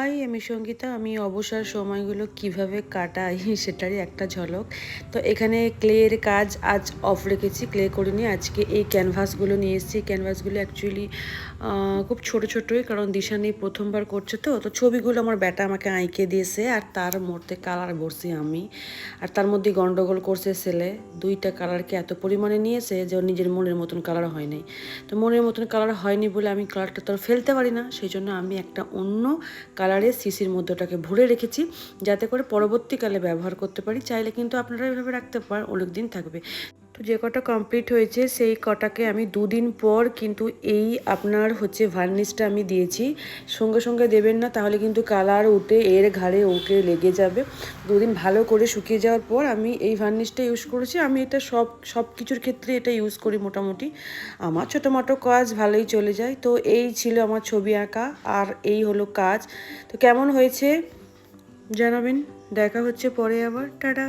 High, আমি সঙ্গীতা। আমি অবসর সময়গুলো কিভাবে কাটাই সেটারই একটা ঝলক। তো এখানে ক্লের কাজ আজ অফ রেখেছি, ক্লে করিনি। আজকে এই ক্যানভাসগুলো নিয়ে এসেছি। ক্যানভাসগুলো অ্যাকচুয়ালি খুব ছোটো ছোটোই, কারণ দিশানি প্রথমবার করছে। তো ছবিগুলো আমার ব্যাটা আমাকে আঁকে দিয়েছে, আর তার মধ্যে কালার ভরছি আমি। আর তার মধ্যে গন্ডগোল করছে ছেলে। দুইটা কালারকে এত পরিমাণে নিয়েছে যে ওর নিজের মনের মতন কালার হয়নি। তো মনের মতন কালার হয়নি বলে আমি কালারটা তো আর ফেলতে পারি না, সেই জন্য আমি একটা অন্য কালারের সিসির মধ্যে ওটাকে ভরে রেখেছি, যাতে করে পরবর্তীকালে ব্যবহার করতে পারি। চাইলে কিন্তু আপনারা এভাবে রাখতে পারেন, অনেক দিন থাকবে। তো যে কটা কমপ্লিট হয়েছে সেই কটাকে আমি দুদিন পর কিন্তু এই আপনার ভার্নিশটা আমি দিয়েছি। সঙ্গে সঙ্গে দেবেন না, তাহলে কিন্তু কালার উঠে এর ঘাড়ে ওকে লেগে যাবে। দুদিন ভালো করে শুকিয়ে যাওয়ার পর আমি এই ভার্নিশটা ইউজ করেছি। আমি এটা সব কিছুর ক্ষেত্রে এটা ইউজ করি মোটামুটি। আমার ছোটো মোটো কাজ ভালোই চলে যায়। তো এই ছিল আমার ছবি আঁকা, আর এই হলো কাজ। তো কেমন হয়েছে জানাবেন। দেখা হচ্ছে পরে আবার। টাটা।